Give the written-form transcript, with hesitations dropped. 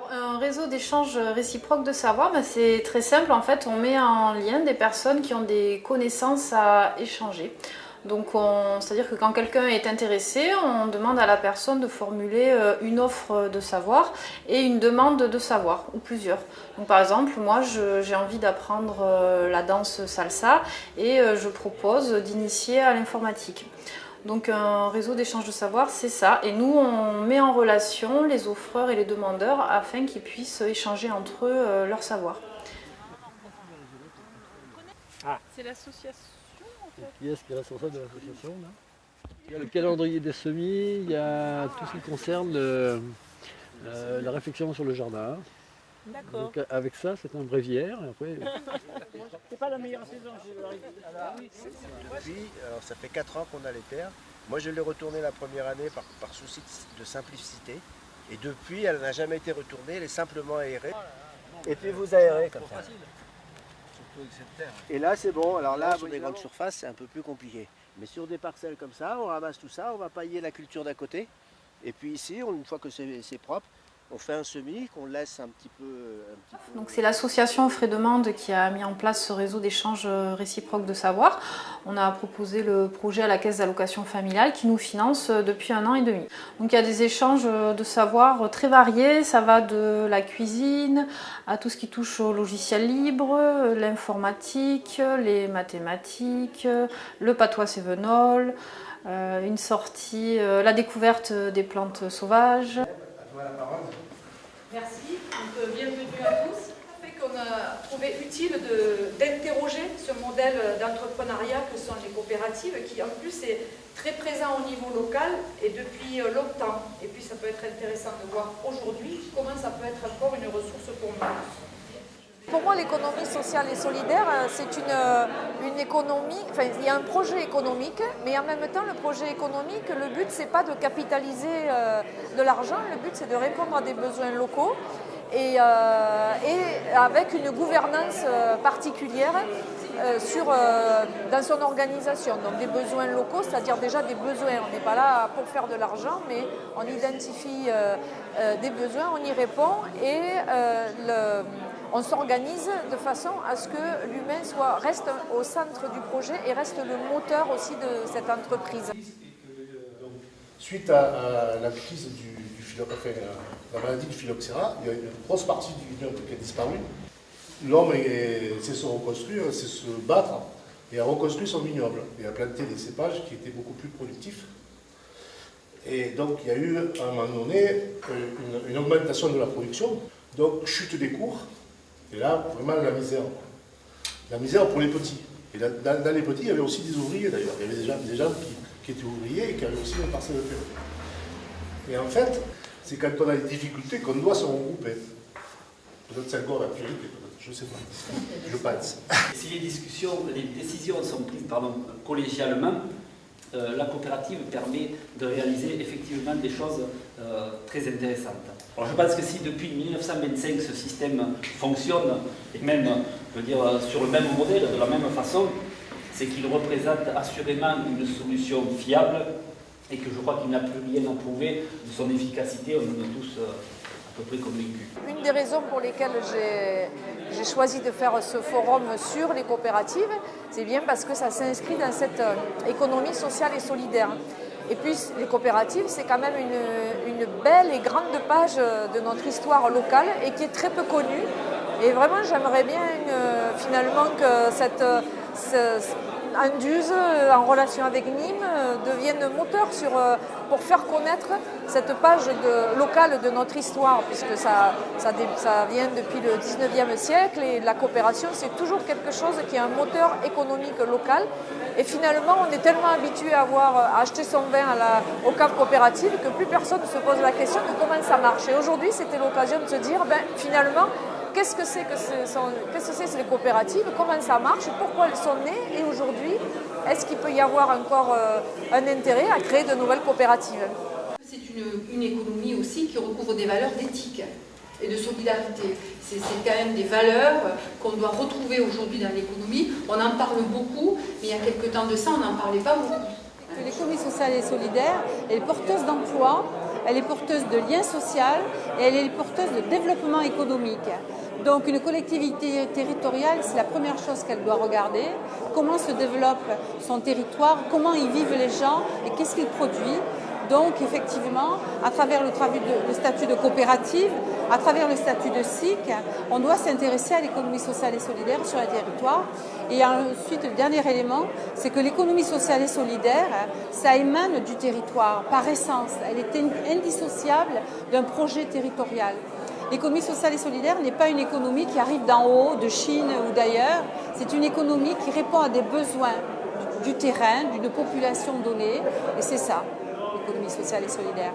Un réseau d'échange réciproque de savoir, c'est très simple. En fait, on met en lien des personnes qui ont des connaissances à échanger. Donc, c'est-à-dire que quand quelqu'un est intéressé, on demande à la personne de formuler une offre de savoir et une demande de savoir, ou plusieurs. Donc, par exemple, moi, j'ai envie d'apprendre la danse salsa et je propose d'initier à l'informatique. Donc un réseau d'échange de savoir, c'est ça. Et nous, on met en relation les offreurs et les demandeurs afin qu'ils puissent échanger entre eux leur savoir. Ah. C'est l'association en fait. Qui est-ce qui est responsable de l'association là? Il y a le calendrier des semis, il y a tout ce qui concerne la réflexion sur le jardin. D'accord. Donc avec ça, c'est un bréviaire. Et après... C'est pas la meilleure saison, Alors ça fait 4 ans qu'on a les terres. Moi je l'ai retourné la première année par souci de simplicité. Et depuis, elle n'a jamais été retournée, elle est simplement aérée. Et puis vous aérez comme ça. Et là c'est bon, alors là sur des grandes surfaces c'est un peu plus compliqué. Mais sur des parcelles comme ça, on ramasse tout ça, on va pailler la culture d'à côté. Et puis ici, une fois que c'est propre, on fait un semis qu'on laisse un petit peu... Donc c'est l'association Offre et Demande qui a mis en place ce réseau d'échange réciproque de savoir. On a proposé le projet à la Caisse d'allocation familiale qui nous finance depuis 1 an et demi. Donc il y a des échanges de savoir très variés. Ça va de la cuisine à tout ce qui touche au logiciel libre, l'informatique, les mathématiques, le patois cévenol, une sortie, la découverte des plantes sauvages. Merci, donc bienvenue à tous. Ça fait qu'on a trouvé utile d'interroger ce modèle d'entrepreneuriat que sont les coopératives qui en plus est très présent au niveau local et depuis longtemps. Et puis ça peut être intéressant de voir aujourd'hui comment ça peut être encore une ressource pour nous. Pour moi, l'économie sociale et solidaire, c'est une économie, enfin, il y a un projet économique, mais en même temps, le projet économique, le but, c'est pas de capitaliser de l'argent, le but, c'est de répondre à des besoins locaux et avec une gouvernance particulière dans son organisation. Donc des besoins locaux, c'est-à-dire déjà des besoins. On n'est pas là pour faire de l'argent, mais on identifie des besoins, on y répond et on s'organise de façon à ce que l'humain reste au centre du projet et reste le moteur aussi de cette entreprise. Suite à la crise la maladie du phylloxéra, il y a une grosse partie du vignoble qui a disparu. L'homme sait se reconstruire, sait se battre et a reconstruit son vignoble et a planté des cépages qui étaient beaucoup plus productifs. Et donc il y a eu à un moment donné une augmentation de la production, donc chute des cours. Et là, vraiment la misère. La misère pour les petits. Et dans les petits, il y avait aussi des ouvriers d'ailleurs. Il y avait des gens qui étaient ouvriers et qui avaient aussi une parcelle de terre. Et en fait, c'est quand on a des difficultés qu'on doit se regrouper. Peut-être c'est encore la théorie, je ne sais pas. Je pense. Si les décisions sont prises collégialement, la coopérative permet de réaliser effectivement des choses très intéressantes. Alors je pense que si depuis 1925 ce système fonctionne, et même je veux dire, sur le même modèle, de la même façon, c'est qu'il représente assurément une solution fiable et que je crois qu'il n'a plus rien à prouver de son efficacité, on en est tous à peu près convaincus. Une des raisons pour lesquelles j'ai choisi de faire ce forum sur les coopératives, c'est bien parce que ça s'inscrit dans cette économie sociale et solidaire. Et puis les coopératives, c'est quand même une belle et grande page de notre histoire locale et qui est très peu connue. Et vraiment, j'aimerais bien finalement que cette Anduze, en relation avec Nîmes, devienne moteur pour faire connaître cette page locale de notre histoire, puisque ça vient depuis le 19e siècle et la coopération, c'est toujours quelque chose qui est un moteur économique local. Et finalement, on est tellement habitué à acheter son vin aux caves coopératives que plus personne ne se pose la question de comment ça marche. Et aujourd'hui, c'était l'occasion de se dire, finalement, qu'est-ce que c'est que les coopératives, comment ça marche, pourquoi elles sont nées et aujourd'hui, est-ce qu'il peut y avoir encore un intérêt à créer de nouvelles coopératives? C'est une économie aussi qui recouvre des valeurs d'éthique. et de solidarité. C'est quand même des valeurs qu'on doit retrouver aujourd'hui dans l'économie. On en parle beaucoup, mais il y a quelques temps de ça, on n'en parlait pas beaucoup. L'économie sociale et solidaire, elle est porteuse d'emploi, elle est porteuse de lien social et elle est porteuse de développement économique. Donc une collectivité territoriale, c'est la première chose qu'elle doit regarder. Comment se développe son territoire, comment y vivent les gens et qu'est-ce qu'ils produisent. Donc effectivement, à travers le statut de coopérative, à travers le statut de SIC, on doit s'intéresser à l'économie sociale et solidaire sur un territoire. Et ensuite, le dernier élément, c'est que l'économie sociale et solidaire, ça émane du territoire par essence. Elle est indissociable d'un projet territorial. L'économie sociale et solidaire n'est pas une économie qui arrive d'en haut, de Chine ou d'ailleurs. C'est une économie qui répond à des besoins du terrain, d'une population donnée. Et c'est ça, l'économie sociale et solidaire.